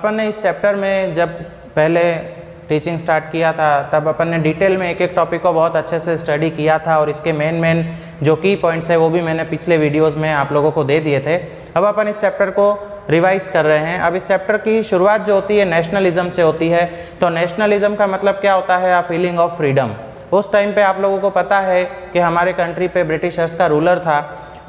अपन ने इस चैप्टर में जब पहले टीचिंग स्टार्ट किया था तब अपन ने डिटेल में एक एक टॉपिक को बहुत अच्छे से स्टडी किया था और इसके मेन जो की पॉइंट्स है वो भी मैंने पिछले वीडियोस में आप लोगों को दे दिए थे। अब अपन इस चैप्टर को रिवाइज कर रहे हैं। अब इस चैप्टर की शुरुआत जो होती है नेशनलिज्म से होती है। तो नेशनलिज्म का मतलब क्या होता है? A feeling of freedom. उस टाइम पे आप लोगों को पता है कि हमारे कंट्री पे ब्रिटिशर्स का रूलर था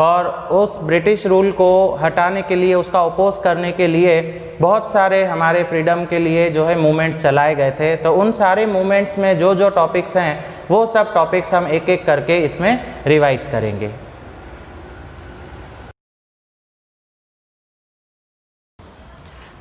और उस ब्रिटिश रूल को हटाने के लिए, उसका अपोज करने के लिए बहुत सारे हमारे फ्रीडम के लिए जो है मूवमेंट्स चलाए गए थे। तो उन सारे मूवमेंट्स में जो जो टॉपिक्स हैं वो सब टॉपिक्स हम एक एक करके इसमें रिवाइज करेंगे।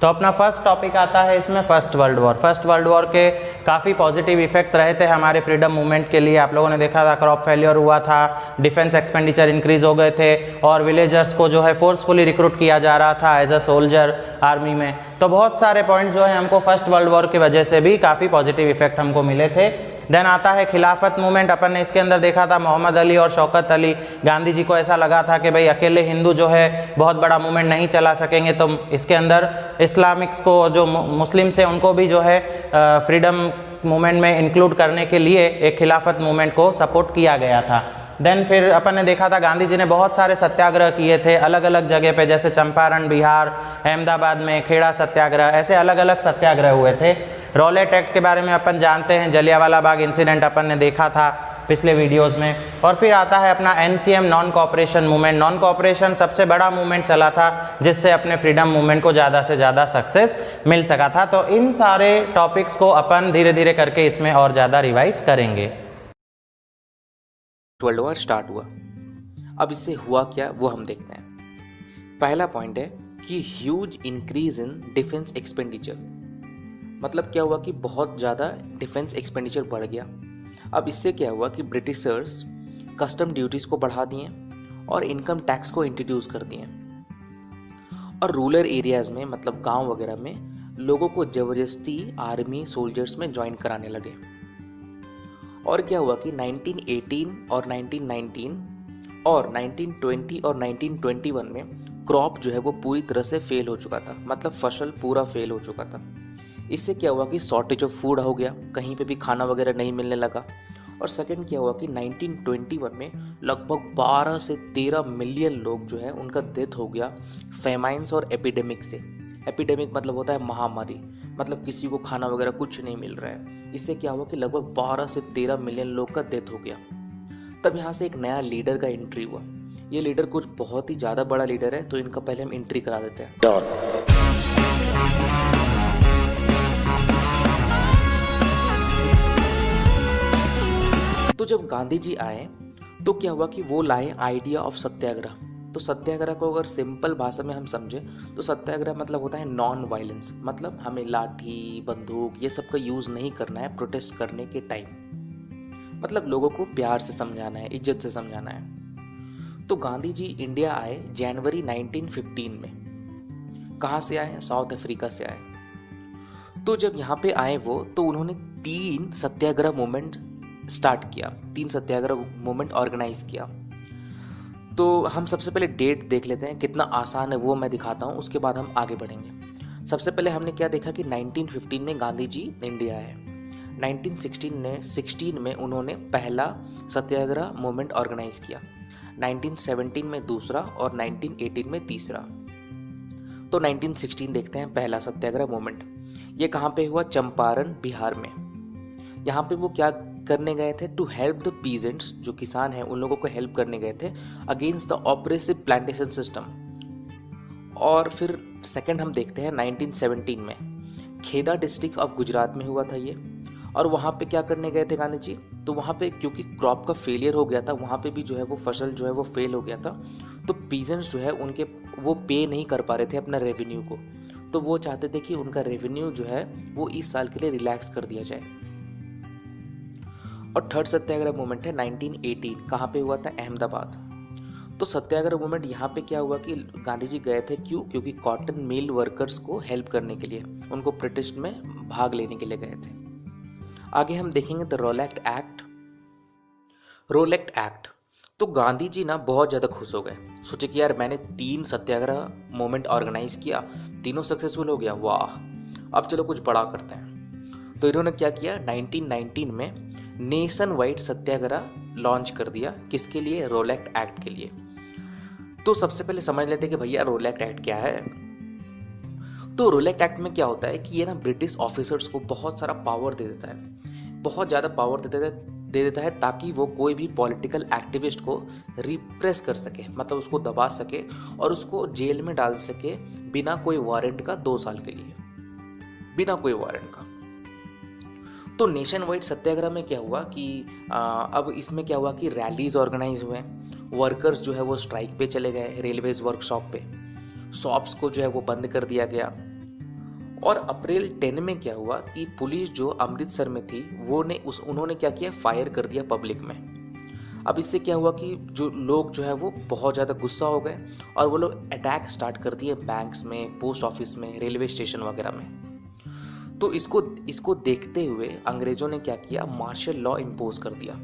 तो अपना फर्स्ट टॉपिक आता है इसमें first world war. First world war के काफ़ी पॉजिटिव इफेक्ट्स रहे थे हमारे फ्रीडम मूवमेंट के लिए। आप लोगों ने देखा था क्रॉप फेलियर हुआ था, डिफेंस एक्सपेंडिचर इंक्रीज हो गए थे और विलेजर्स को जो है फोर्सफुली रिक्रूट किया जा रहा था एज अ सोल्जर आर्मी में। तो बहुत सारे पॉइंट्स जो है हमको फर्स्ट वर्ल्ड वॉर की वजह से भी काफ़ी पॉजिटिव इफेक्ट हमको मिले थे। देन आता है खिलाफत मूवमेंट। अपन ने इसके अंदर देखा था मोहम्मद अली और शौकत अली, गांधी जी को ऐसा लगा था कि भाई अकेले हिंदू जो है बहुत बड़ा मूवमेंट नहीं चला सकेंगे, तो इसके अंदर इस्लामिक्स को, जो मुस्लिम्स हैं उनको भी जो है फ्रीडम मूवमेंट में इंक्लूड करने के लिए एक खिलाफत मूवमेंट को सपोर्ट किया गया था। देन फिर अपन ने देखा था गांधी जी ने बहुत सारे सत्याग्रह किए थे अलग अलग जगह पे, जैसे चंपारण बिहार, अहमदाबाद में खेड़ा सत्याग्रह, ऐसे अलग अलग सत्याग्रह हुए थे। रॉलेट एक्ट के बारे में अपन जानते हैं, जलियांवाला बाग इंसिडेंट अपन ने देखा था पिछले वीडियोस में। और फिर आता है अपना NCM non cooperation movement. Non cooperation सबसे बड़ा मूवमेंट चला था जिससे अपने फ्रीडम मूवमेंट को ज़्यादा से ज़्यादा सक्सेस मिल सका था। तो इन सारे टॉपिक्स को अपन धीरे धीरे करके इसमें और ज़्यादा रिवाइज करेंगे। वर्ल्ड वॉर स्टार्ट हुआ। अब इससे हुआ क्या वो हम देखते हैं। पहला पॉइंट है कि huge increase in defence expenditure. मतलब क्या हुआ कि बहुत ज़्यादा डिफेंस एक्सपेंडिचर बढ़ गया। अब इससे क्या हुआ कि ब्रिटिशर्स कस्टम ड्यूटीज़ को बढ़ा दिए और इनकम टैक्स को इंट्रोड्यूस कर दिए और रूरल एरियाज़ में, मतलब गांव वगैरह में, लोगों को ज़बरदस्ती आर्मी सोल्जर्स में ज्वाइन कराने लगे। और क्या हुआ कि 1918 और 1919 और 1920 और 1921 में क्रॉप जो है वो पूरी तरह से फेल हो चुका था, मतलब फसल पूरा फेल हो चुका था। इससे क्या हुआ कि शॉर्टेज ऑफ फूड हो गया, कहीं पे भी खाना वगैरह नहीं मिलने लगा। और सेकंड क्या हुआ कि 1921 में लगभग 12 से 13 मिलियन लोग जो है उनका डेथ हो गया फेमाइंस और एपिडेमिक से। एपिडेमिक मतलब होता है महामारी, मतलब किसी को खाना वगैरह कुछ नहीं मिल रहा है। इससे क्या हुआ कि लगभग 12 से 13 मिलियन लोग का डेथ हो गया। तब यहाँ से एक नया लीडर का एंट्री हुआ। ये लीडर कुछ बहुत ही ज़्यादा बड़ा लीडर है, तो इनका पहले हम एंट्री करा देते हैं। तो जब गांधी जी आए तो क्या हुआ कि वो लाए आइडिया ऑफ सत्याग्रह। तो सत्याग्रह को अगर सिंपल भाषा में हम समझे तो सत्याग्रह मतलब होता है नॉन वायलेंस, मतलब हमें लाठी बंदूक ये सब का यूज़ नहीं करना है प्रोटेस्ट करने के टाइम, मतलब लोगों को प्यार से समझाना है, इज्जत से समझाना है। तो गांधी जी इंडिया आए जनवरी 1915 में। कहाँ से आए? साउथ अफ्रीका से आए। तो जब यहाँ पे आए वो, तो उन्होंने 3 सत्याग्रह मूवमेंट स्टार्ट किया, 3 सत्याग्रह मूवमेंट ऑर्गेनाइज किया। तो हम सबसे पहले डेट देख लेते हैं, कितना आसान है वो मैं दिखाता हूँ, उसके बाद हम आगे बढ़ेंगे। सबसे पहले हमने क्या देखा कि 1915 में गांधी जी इंडिया आए। 1916 में उन्होंने पहला सत्याग्रह मूवमेंट ऑर्गेनाइज किया, 1917 में दूसरा और 1918 में तीसरा। तो 1916 देखते हैं, पहला सत्याग्रह मूवमेंट ये कहाँ पे हुआ? चंपारण बिहार में। यहाँ पे वो क्या करने गए थे? टू हेल्प द पीजेंट्स, जो किसान हैं उन लोगों को हेल्प करने गए थे against the oppressive plantation system. और फिर सेकंड हम देखते हैं 1917 में, खेदा डिस्ट्रिक्ट ऑफ गुजरात में हुआ था ये। और वहाँ पे क्या करने गए थे गांधी जी? तो वहाँ पे क्योंकि क्रॉप का फेलियर हो गया था, वहाँ पे भी जो है वो फसल जो है वो फेल हो गया था, तो पीजेंट्स जो है उनके वो पे नहीं कर पा रहे थे अपना रेवेन्यू को। तो वो चाहते थे कि उनका रेवेन्यू जो है वो इस साल के लिए रिलैक्स कर दिया जाए। और थर्ड सत्याग्रह मूवमेंट है 1918, कहाँ पे हुआ था? अहमदाबाद। तो सत्याग्रह मूवमेंट यहाँ पे क्या हुआ कि गांधी जी गए थे, क्यों? क्योंकि कॉटन मिल वर्कर्स को हेल्प करने के लिए, उनको प्रोटेस्ट में भाग लेने के लिए गए थे। आगे हम देखेंगे the Rowlatt Act. Rowlatt Act, तो गांधी जी ना बहुत ज़्यादा खुश हो गए, सोचे कि यार मैंने 3 सत्याग्रह मूवमेंट ऑर्गेनाइज किया, तीनों सक्सेसफुल हो गया, वाह। अब चलो कुछ बड़ा करते हैं। तो इन्होंने क्या किया, 1919 में नेशन वाइड सत्याग्रह लॉन्च कर दिया। किसके लिए? रोलैक्ट एक्ट के लिए। तो सबसे पहले समझ लेते हैं कि भैया रोलैक्ट एक्ट क्या है। तो रोलैक्ट एक्ट में क्या होता है कि ये ना ब्रिटिश ऑफिसर्स को बहुत सारा पावर दे देता है, बहुत ज़्यादा पावर दे देता है ताकि वो कोई भी पॉलिटिकल एक्टिविस्ट को रिप्रेस कर सके, मतलब उसको दबा सके और उसको जेल में डाल सके बिना कोई वारंट का 2 साल के लिए, बिना कोई वारंट का। तो नेशन वाइड सत्याग्रह में क्या हुआ कि अब इसमें क्या हुआ कि रैलीज ऑर्गेनाइज हुए, वर्कर्स जो है वो स्ट्राइक पे चले गए, रेलवेज वर्कशॉप पे, शॉप्स को जो है वो बंद कर दिया गया। और अप्रैल 10 में क्या हुआ कि पुलिस जो अमृतसर में थी उन्होंने क्या किया, फायर कर दिया पब्लिक में। अब इससे क्या हुआ कि जो लोग जो है वो बहुत ज़्यादा गुस्सा हो गए और वो लोग अटैक स्टार्ट कर दिए बैंक्स में, पोस्ट ऑफिस में, रेलवे स्टेशन वगैरह में। तो इसको देखते हुए अंग्रेजों ने क्या किया, मार्शल लॉ इम्पोज कर दिया।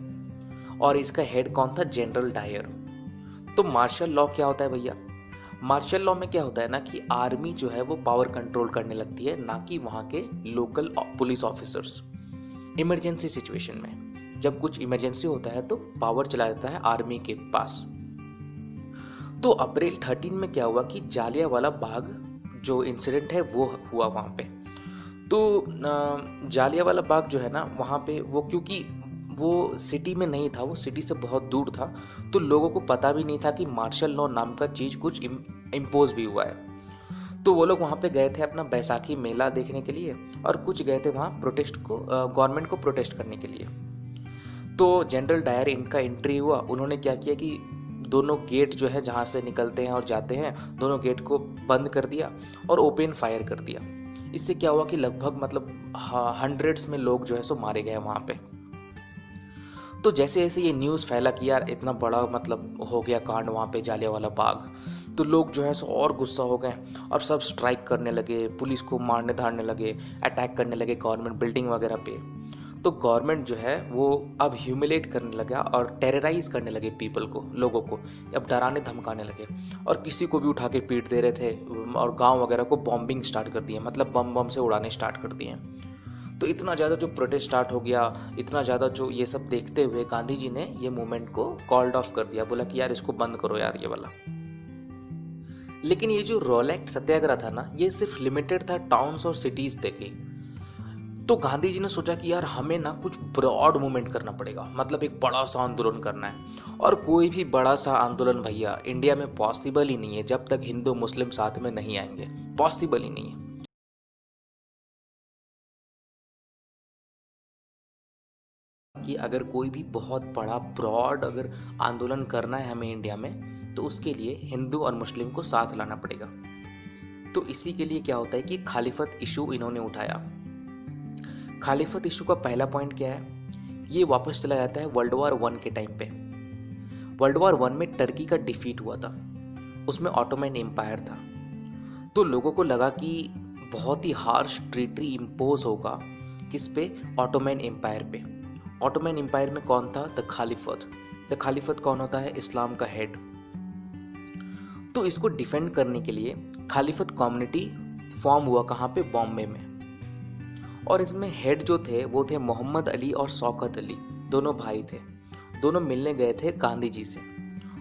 और इसका हेड कौन था? General Dyer. तो मार्शल लॉ क्या होता है भैया? मार्शल लॉ में क्या होता है ना कि आर्मी जो है वो पावर कंट्रोल करने लगती है, ना कि वहाँ के local police officers. Emergency situation में जब कुछ इमरजेंसी होता है तो पावर चला जाता है आर्मी के पास। तो अप्रैल 13 में क्या हुआ कि जालियांवाला बाग जो इंसिडेंट है वो हुआ वहाँ पे। तो जालियांवाला बाग जो है ना वहाँ पे वो, क्योंकि वो सिटी में नहीं था, वो सिटी से बहुत दूर था, तो लोगों को पता भी नहीं था कि मार्शल लॉ नाम का चीज़ कुछ इम्पोज भी हुआ है। तो वो लोग वहाँ पे गए थे अपना बैसाखी मेला देखने के लिए और कुछ गए थे वहाँ प्रोटेस्ट को, गवर्नमेंट को प्रोटेस्ट करने के लिए। तो जनरल डायर इनका एंट्री हुआ। उन्होंने क्या किया कि दोनों गेट जो है जहाँ से निकलते हैं और जाते हैं, दोनों गेट को बंद कर दिया और ओपन फायर कर दिया। इससे क्या हुआ कि लगभग मतलब हंड्रेड्स में लोग जो है सो मारे गए वहाँ पे। तो जैसे जैसे ये न्यूज़ फैला कि यार इतना बड़ा मतलब हो गया कांड वहाँ पे जालियांवाला बाग, तो लोग जो है सो और गुस्सा हो गए और सब स्ट्राइक करने लगे, पुलिस को मारने धारने लगे, अटैक करने लगे गवर्नमेंट बिल्डिंग वगैरह पे। तो गवर्नमेंट जो है वो अब ह्यूमिलेट करने लगा और टेरराइज करने लगे पीपल को, लोगों को अब डराने धमकाने लगे और किसी को भी उठा के पीट दे रहे थे और गांव वगैरह को बॉम्बिंग स्टार्ट कर दिए, मतलब बम से उड़ाने स्टार्ट कर दिए। तो इतना ज़्यादा जो प्रोटेस्ट स्टार्ट हो गया, इतना ज़्यादा जो ये सब देखते हुए गांधी जी ने ये मूवमेंट को कॉल्ड ऑफ कर दिया, बोला कि यार इसको बंद करो यार ये वाला। लेकिन ये जो रोलैक्ट सत्याग्रह था ना, ये सिर्फ लिमिटेड था टाउन्स और सिटीज़ तक ही। तो गांधी जी ने सोचा कि यार हमें ना कुछ ब्रॉड मूवमेंट करना पड़ेगा, मतलब एक बड़ा सा आंदोलन करना है। और कोई भी बड़ा सा आंदोलन भैया इंडिया में पॉसिबल ही नहीं है जब तक हिंदू मुस्लिम साथ में नहीं आएंगे, पॉसिबल ही नहीं है। कि अगर कोई भी बहुत बड़ा ब्रॉड अगर आंदोलन करना है हमें इंडिया में, तो उसके लिए हिंदू और मुस्लिम को साथ लाना पड़ेगा। तो इसी के लिए क्या होता है कि खालिफत इशू इन्होंने उठाया। खालिफत इशू का पहला पॉइंट क्या है, ये वापस चला जाता है वर्ल्ड वॉर 1 के टाइम पे। वर्ल्ड वॉर 1 में टर्की का डिफीट हुआ था, उसमें ऑटोमन एम्पायर था। तो लोगों को लगा कि बहुत ही हार्श ट्रीटरी इम्पोज होगा किस पे, ऑटोमन एम्पायर पे। ऑटोमन एम्पायर में कौन था? द खालिफत। द खालिफत कौन होता है? इस्लाम का हेड। तो इसको डिफेंड करने के लिए खालिफत कम्युनिटी फॉर्म हुआ कहाँ पे? बॉम्बे में। और इसमें हेड जो थे वो थे मोहम्मद अली और शौकत अली, दोनों भाई थे। दोनों मिलने गए थे गांधी जी से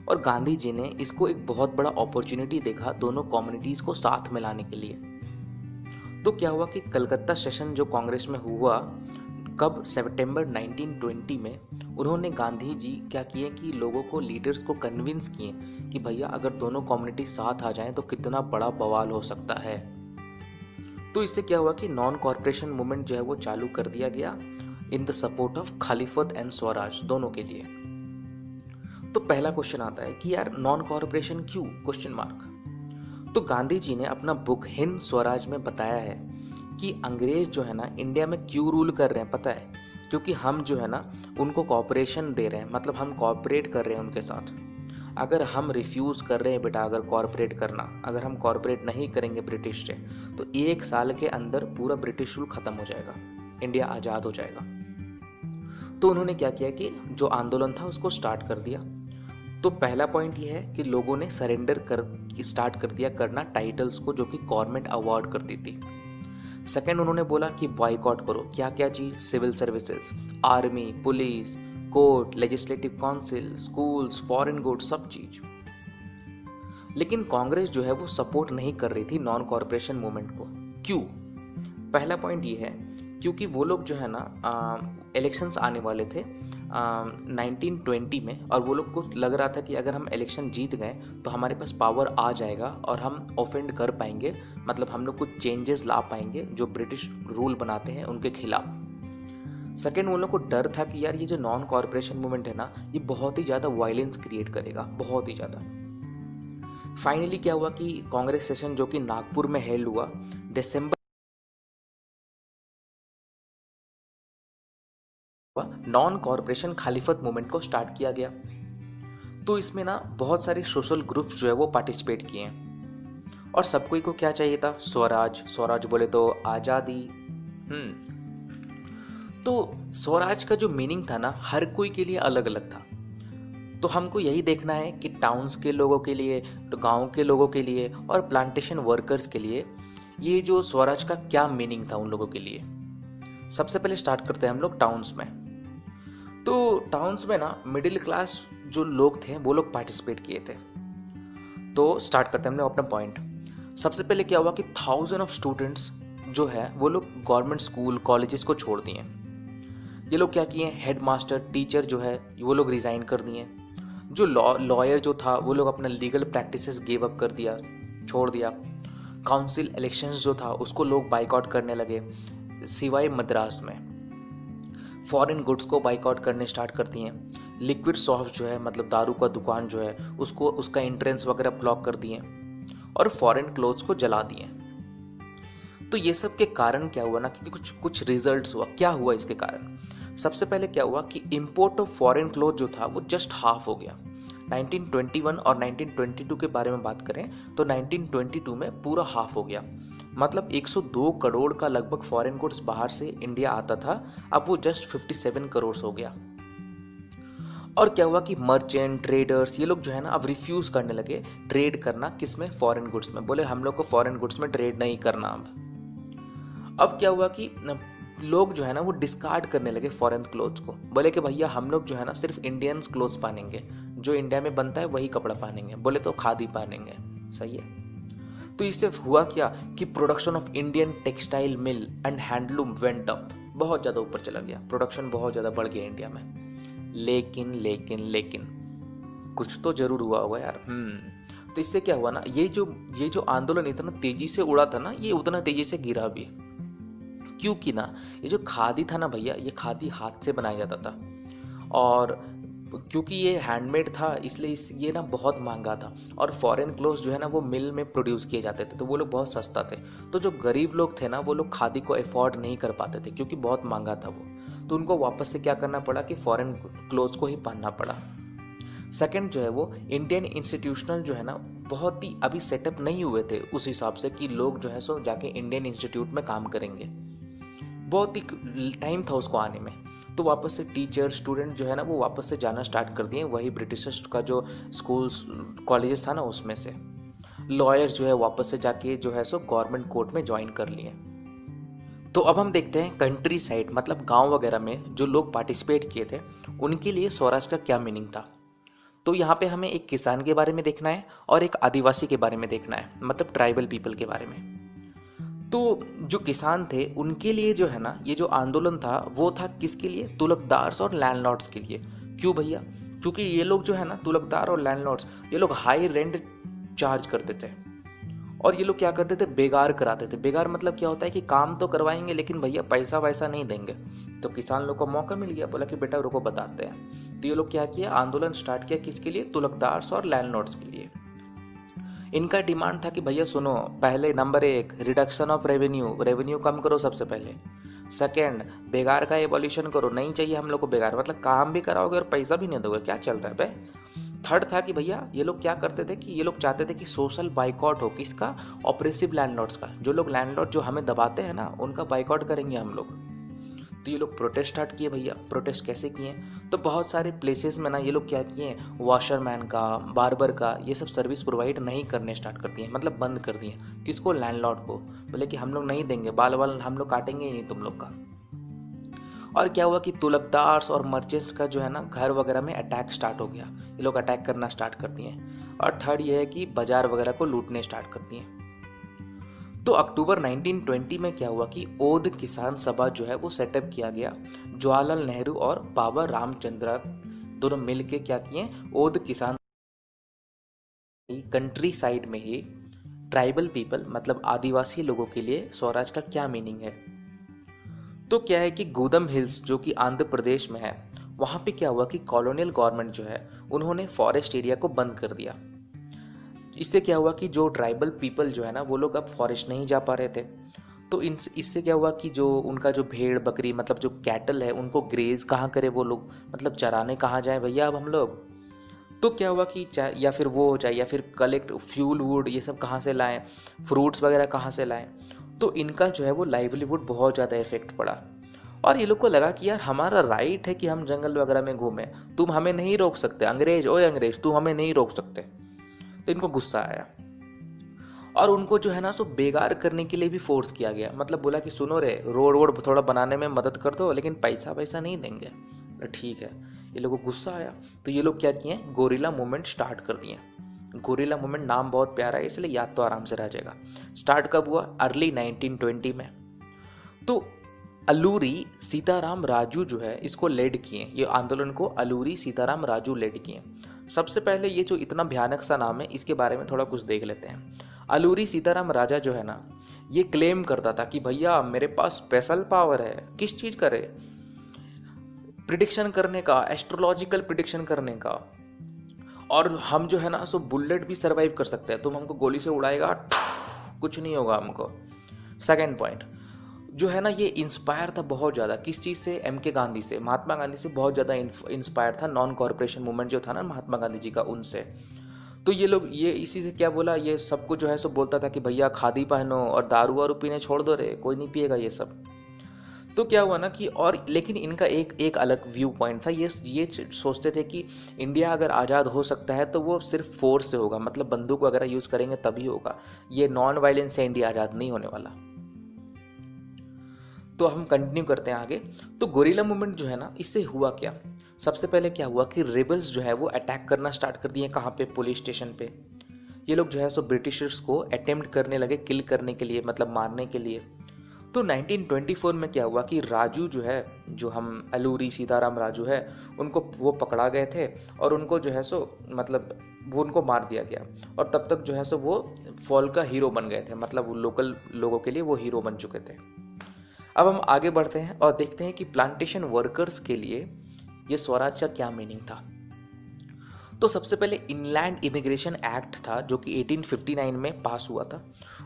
और गांधी जी ने इसको एक बहुत बड़ा अपॉर्चुनिटी देखा दोनों कम्युनिटीज को साथ मिलाने के लिए। तो क्या हुआ कि कलकत्ता सेशन जो कांग्रेस में हुआ, कब? सितंबर 1920 में उन्होंने गांधी जी क्या किए कि लोगों को, लीडर्स को कन्विंस किए कि भैया अगर दोनों कम्युनिटी साथ आ जाएं तो कितना बड़ा बवाल हो सकता है। तो इससे क्या हुआ कि नॉन कॉर्पोरेशन मूवमेंट जो है वो चालू कर दिया गया in the support of Khilafat and Swaraj, दोनों के लिए। तो पहला क्वेश्चन आता है कि यार नॉन कॉर्पोरेशन क्यों? Question mark. तो गांधी जी ने अपना बुक हिंद स्वराज में बताया है कि अंग्रेज जो है ना इंडिया में क्यों रूल कर रहे हैं, पता है? क्योंकि हम जो है ना उनको कॉर्पोरेशन दे रहे हैं, मतलब हम कॉर्पोरेट कर रहे हैं उनके साथ। अगर हम रिफ्यूज़ कर रहे हैं बेटा अगर कॉर्पोरेट करना, अगर हम कॉर्पोरेट नहीं करेंगे ब्रिटिश से, तो 1 साल के अंदर पूरा ब्रिटिश रूल ख़त्म हो जाएगा, इंडिया आज़ाद हो जाएगा। तो उन्होंने क्या किया कि जो आंदोलन था उसको स्टार्ट कर दिया। तो पहला पॉइंट ये है कि लोगों ने सरेंडर स्टार्ट कर दिया करना टाइटल्स को जो कि गवर्नमेंट अवार्ड करती थी। सेकंड उन्होंने बोला कि बॉयकॉट करो, क्या क्या चीज़, civil services, army, police, court, legislative council, schools, foreign goods, सब चीज। लेकिन कांग्रेस जो है वो सपोर्ट नहीं कर रही थी नॉन कॉरपोरेशन मूवमेंट को। क्यों? पहला पॉइंट ये है क्योंकि वो लोग जो है ना इलेक्शंस आने वाले थे 1920 में, और वो लोग को लग रहा था कि अगर हम इलेक्शन जीत गए तो हमारे पास पावर आ जाएगा और हम ऑफेंड कर पाएंगे, मतलब हम लोग कुछ चेंजेस ला पाएंगे जो ब्रिटिश रूल बनाते हैं उनके खिलाफ। सेकेंड, उन लोग को डर था कि यार ये जो नॉन कॉरपोरेशन मूवमेंट है ना ये बहुत ही ज़्यादा वायलेंस क्रिएट करेगा, बहुत ही ज़्यादा। फाइनली क्या हुआ कि कांग्रेस सेशन जो कि नागपुर में हेल्ड हुआ दिसंबर नॉन कॉरपोरेशन खलीफत मूवमेंट को स्टार्ट किया गया। तो इसमें ना बहुत सारे सोशल ग्रुप्स जो है वो पार्टिसिपेट किए हैं और सब कोई को क्या चाहिए था? स्वराज। स्वराज बोले तो आज़ादी। तो स्वराज का जो मीनिंग था ना हर कोई के लिए अलग अलग था। तो हमको यही देखना है कि टाउन्स के लोगों के लिए, गांव के लोगों के लिए और प्लांटेशन वर्कर्स के लिए ये जो स्वराज का क्या मीनिंग था उन लोगों के लिए। सबसे पहले स्टार्ट करते हैं हम लोग टाउन्स में। तो टाउन्स में ना मिडिल क्लास जो लोग थे वो लोग पार्टिसिपेट किए थे। तो स्टार्ट करते हैं हम लोग अपना पॉइंट। सबसे पहले क्या हुआ कि 1000 ऑफ स्टूडेंट्स जो है वो लोग गवर्नमेंट स्कूल कॉलेजेस को छोड़ दिए। ये लोग क्या किए? हेड मास्टर, टीचर जो है वो लोग रिज़ाइन कर दिए। जो लॉयर जो था वो लोग अपना लीगल प्रैक्टिसेस गिव अप कर दिया, छोड़ दिया। काउंसिल इलेक्शंस जो था उसको लोग बाइकआउट करने लगे, सिवाय मद्रास में। फॉरेन गुड्स को बाइकआउट करने स्टार्ट कर दिए। लिक्विड शॉप्स जो है मतलब दारू का दुकान जो है उसको उसका एंट्रेंस वगैरह ब्लॉक कर दिए और फॉरेन क्लोथ्स को जला दिए। तो ये सब के कारण क्या हुआ ना कि कुछ रिजल्ट्स हुआ। क्या हुआ इसके कारण? सबसे पहले क्या हुआ कि इंपोर्ट ऑफ फॉरेन क्लोथ जो था वो जस्ट हाफ हो गया। 1921 और 1922 के बारे में बात करें तो 1922 में पूरा हाफ हो गया, मतलब 102 करोड़ का लगभग फॉरेन गुड्स बाहर से इंडिया आता था, अब वो जस्ट 57 करोड़ हो गया। और क्या हुआ कि मर्चेंट, ट्रेडर्स ये लोग जो है ना अब रिफ्यूज करने लगे ट्रेड करना, किसमें? फॉरेन गुड्स में। बोले हम लोग को फॉरेन गुड्स में ट्रेड नहीं करना। अब क्या हुआ कि लोग जो है ना वो डिस्कार्ड करने लगे फॉरेन क्लोथ्स को। बोले कि भैया हम लोग जो है ना सिर्फ इंडियन क्लोथ्स पहनेंगे, जो इंडिया में बनता है वही कपड़ा पहनेंगे। बोले तो खादी पहनेंगे। सही है। तो इससे हुआ क्या कि production of Indian textile mill and handloom went up, बहुत ज़्यादा ऊपर चला गया, प्रोडक्शन बहुत ज़्यादा बढ़ गया इंडिया में। लेकिन कुछ तो जरूर हुआ होगा यार। तो इससे क्या हुआ ना, ये जो आंदोलन इतना तेजी से उड़ा था ना, ये उतना तेजी से गिरा भी। क्योंकि ना ये जो खादी था ना भैया, ये खादी हाथ से बनाया जाता था और क्योंकि ये हैंडमेड था इसलिए ये ना बहुत महंगा था। और फॉरेन क्लोथ्स जो है ना वो मिल में प्रोड्यूस किए जाते थे तो वो लोग बहुत सस्ता थे। तो जो गरीब लोग थे ना वो लोग खादी को अफोर्ड नहीं कर पाते थे क्योंकि बहुत महंगा था वो। तो उनको वापस से क्या करना पड़ा कि फॉरेन क्लोथ्स को ही पहनना पड़ा। सेकंड जो है वो इंडियन इंस्टीट्यूशनल जो है ना बहुत ही अभी सेटअप नहीं हुए थे उस हिसाब से कि लोग जो है सो जाके इंडियन इंस्टीट्यूट में काम करेंगे, बहुत ही टाइम था उसको आने में। तो वापस से टीचर, स्टूडेंट जो है ना वो वापस से जाना स्टार्ट कर दिए, वही ब्रिटिश का जो स्कूल्स कॉलेजेस था ना उसमें से। लॉयर जो है वापस से जाके जो है सो गवर्नमेंट कोर्ट में ज्वाइन कर लिए। तो अब हम देखते हैं कंट्री साइड मतलब गांव वगैरह में जो लोग पार्टिसिपेट किए थे उनके लिए स्वराज का क्या मीनिंग था। तो यहाँ पे हमें एक किसान के बारे में देखना है और एक आदिवासी के बारे में देखना है, मतलब ट्राइबल पीपल के बारे में। तो जो किसान थे उनके लिए जो है ना ये जो आंदोलन था वो था किसके लिए? तुलकदार्स और लैंडलॉर्ड्स के लिए। क्यों भैया? क्योंकि ये लोग जो है ना तुलकदार और लैंडलॉर्ड्स ये लोग हाई रेंट चार्ज करते थे और ये लोग क्या करते थे? बेगार कराते थे। बेगार मतलब क्या होता है कि काम तो करवाएंगे लेकिन भैया पैसा वैसा नहीं देंगे। तो किसान लोग को मौका मिल गया, बोला कि बेटा रुको बताते हैं। तो ये लोग क्या किया? आंदोलन स्टार्ट किया किसके लिए? तुलकदार्स और लैंडलॉर्ड्स के लिए। इनका डिमांड था कि भैया सुनो, पहले नंबर 1 रिडक्शन ऑफ रेवेन्यू कम करो सबसे पहले। सेकंड, बेगार का एबॉलिशन करो, नहीं चाहिए हम लोग को बेगार, मतलब काम भी कराओगे और पैसा भी नहीं दोगे, क्या चल रहा है बे। थर्ड था कि भैया ये लोग क्या करते थे कि ये लोग चाहते थे कि सोशल बाइकआउट हो, किसका? ऑपरेसिव लैंडलॉर्ड्स का। जो लोग लैंडलॉर्ड जो हमें दबाते हैं ना उनका बाइकआउट करेंगे हम लोग। तो ये लोग प्रोटेस्ट स्टार्ट किए भैया। प्रोटेस्ट कैसे किए? तो बहुत सारे प्लेसेस में ना ये लोग क्या किए, वॉशरमैन का, बार्बर का, ये सब सर्विस प्रोवाइड नहीं करने स्टार्ट कर दिए, मतलब बंद कर दिए। किसको? लैंडलॉर्ड को। बोले कि हम लोग नहीं देंगे, बाल बाल हम लोग काटेंगे ही नहीं तुम लोग का। और क्या हुआ कि तुलकदार्स और मर्चेंट्स का जो है ना घर वगैरह में अटैक स्टार्ट हो गया, ये लोग अटैक करना स्टार्ट कर दिए। और थर्ड ये है कि बाजार वगैरह को लूटने स्टार्ट कर दिए। तो अक्टूबर 1920 में क्या हुआ कि ओध किसान सभा जो है वो सेटअप किया गया। जवाहरलाल नेहरू और बाबा रामचंद्र दोनों मिलके क्या किए, ओध किसान कंट्री साइड में ही ट्राइबल पीपल मतलब आदिवासी लोगों के लिए स्वराज का क्या मीनिंग है। तो क्या है कि गूदम हिल्स जो कि आंध्र प्रदेश में है, वहाँ पे क्या हुआ कि कॉलोनियल गवर्नमेंट जो है उन्होंने फॉरेस्ट एरिया को बंद कर दिया। इससे क्या हुआ कि जो ट्राइबल पीपल जो है ना वो लोग अब फॉरेस्ट नहीं जा पा रहे थे। तो इससे क्या हुआ कि जो उनका जो भेड़ बकरी मतलब जो कैटल है उनको ग्रेज कहाँ करे वो लोग, मतलब चराने कहाँ जाए भैया अब हम लोग। तो क्या हुआ कि चाहे या फिर वो हो जाए या फिर कलेक्ट फ्यूल वुड ये सब कहाँ से लाएं, फ्रूट्स वगैरह कहाँ से लाएं। तो इनका जो है वो लाइवलीहुड बहुत ज़्यादा इफेक्ट पड़ा। और ये लोग को लगा कि यार हमारा राइट है कि हम जंगल वगैरह में घूमें, तुम हमें नहीं रोक सकते, अंग्रेज ओए अंग्रेज तुम हमें नहीं रोक सकते। तो इनको गुस्सा आया और उनको जो है ना सो बेकार करने के लिए भी फोर्स किया गया। मतलब बोला कि सुनो रे, रोड वोड थोड़ा बनाने में मदद कर दो लेकिन पैसा नहीं देंगे। ठीक है, ये लोगों को गुस्सा आया तो ये लोग क्या किए, गोरिल्ला मूवमेंट स्टार्ट कर दिए। गोरिल्ला मूवमेंट नाम बहुत प्यारा है इसलिए याद तो आराम से रह जाएगा। स्टार्ट कब हुआ? अर्ली 1920 में। तो अलूरी सीताराम राजू जो है इसको लेड किए, ये आंदोलन को अलूरी सीताराम राजू लेड किए। सबसे पहले ये जो इतना भयानक सा नाम है इसके बारे में थोड़ा कुछ देख लेते हैं। अलूरी सीताराम राजा जो है ना ये क्लेम करता था कि भैया मेरे पास स्पेशल पावर है। किस चीज का? प्रिडिक्शन करने का, एस्ट्रोलॉजिकल प्रिडिक्शन करने का। और हम जो है ना सो बुलेट भी सरवाइव कर सकते हैं, तुम हमको गोली से उड़ाएगा कुछ नहीं होगा हमको। सेकेंड पॉइंट जो है ना ये इंस्पायर था बहुत ज़्यादा, किस चीज़ से? MK गांधी से, महात्मा गांधी से बहुत ज़्यादा इंस्पायर था। नॉन कॉरपोरेशन मूवमेंट जो था ना महात्मा गांधी जी का, उनसे। तो ये लोग ये इसी से क्या बोला, ये सबको जो है सो बोलता था कि भैया खादी पहनो और दारू वारू पीने छोड़ दो रे, कोई नहीं पिएगा ये सब। तो क्या हुआ ना कि और लेकिन इनका एक अलग व्यू पॉइंट था। ये सोचते थे कि इंडिया अगर आज़ाद हो सकता है तो वो सिर्फ फोर्स से होगा, मतलब बंदूक वगैरह यूज़ करेंगे तभी होगा, ये नॉन वायलेंस से इंडिया आज़ाद नहीं होने वाला। तो हम कंटिन्यू करते हैं आगे। तो गोरिल्ला मूवमेंट जो है ना इससे हुआ क्या? सबसे पहले क्या हुआ कि रेबल्स जो है वो अटैक करना स्टार्ट कर दिए। कहाँ पे? पुलिस स्टेशन पे। ये लोग जो है सो ब्रिटिशर्स को अटेम्प्ट करने लगे किल करने के लिए, मतलब मारने के लिए। तो 1924 में क्या हुआ कि राजू जो है, जो हम अलूरी सीताराम राजू है, उनको वो पकड़ा गए थे और उनको जो है सो मतलब वो उनको मार दिया गया। और तब तक जो है सो वो फॉल का हीरो बन गए थे, मतलब वो लोकल लोगों के लिए वो हीरो बन चुके थे। अब हम आगे बढ़ते हैं और देखते हैं कि प्लांटेशन वर्कर्स के लिए ये स्वराज का क्या मीनिंग था। तो सबसे पहले इनलैंड इमिग्रेशन एक्ट था जो कि 1859 में पास हुआ था।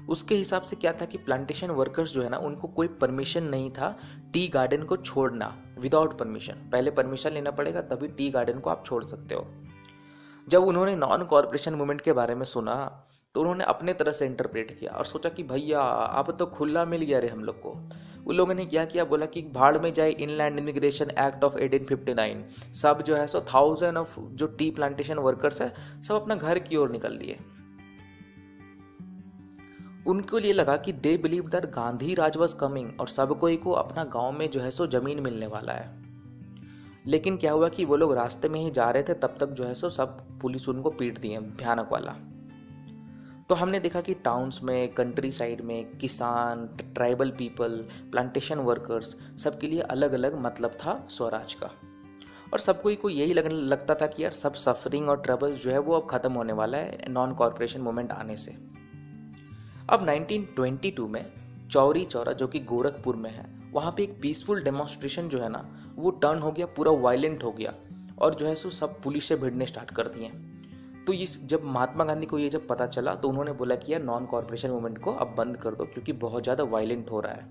उसके हिसाब से क्या था कि प्लांटेशन वर्कर्स जो है ना उनको कोई परमिशन नहीं था टी गार्डन को छोड़ना विदाउट परमिशन। पहले परमिशन लेना पड़ेगा तभी टी गार्डन को आप छोड़ सकते हो। जब उन्होंने नॉन कॉरपोरेशन मूवमेंट के बारे में सुना तो उन्होंने अपने तरह से इंटरप्रेट किया और सोचा कि भैया अब तो खुला मिल गया रे हम लोग को। उन लोगों ने क्या किया, बोला कि भाड़ में जाए इनलैंड इमिग्रेशन एक्ट ऑफ 1859। सब जो है सो 1000 ऑफ जो टी प्लांटेशन वर्कर्स है सब अपना घर की ओर निकल लिए। उनको लिए लगा कि they believe that Gandhi Raj was coming और सब कोई को अपना गांव में जो है सो जमीन मिलने वाला है। लेकिन क्या हुआ कि वो लोग रास्ते में ही जा रहे थे तब तक जो है सो सब पुलिस उनको पीट दिए, भयानक वाला। तो हमने देखा कि टाउन्स में, कंट्री साइड में, किसान, ट्राइबल पीपल, प्लांटेशन वर्कर्स, सबके लिए अलग अलग मतलब था स्वराज का। और सबको को यही लगता था कि यार सब सफरिंग और ट्रबल जो है वो अब ख़त्म होने वाला है नॉन कॉरपोरेशन मूवमेंट आने से। अब 1922 में चौरी चौरा जो कि गोरखपुर में है, वहाँ पे एक पीसफुल डेमोन्स्ट्रेशन जो है ना वो टर्न हो गया, पूरा वायलेंट हो गया और जो है सो सब पुलिस से भिड़ने स्टार्ट कर दिए। तो ये जब महात्मा गांधी को ये जब पता चला तो उन्होंने बोला कि यार नॉन कॉरपोरेशन मूवमेंट को अब बंद कर दो क्योंकि बहुत ज़्यादा वायलेंट हो रहा है।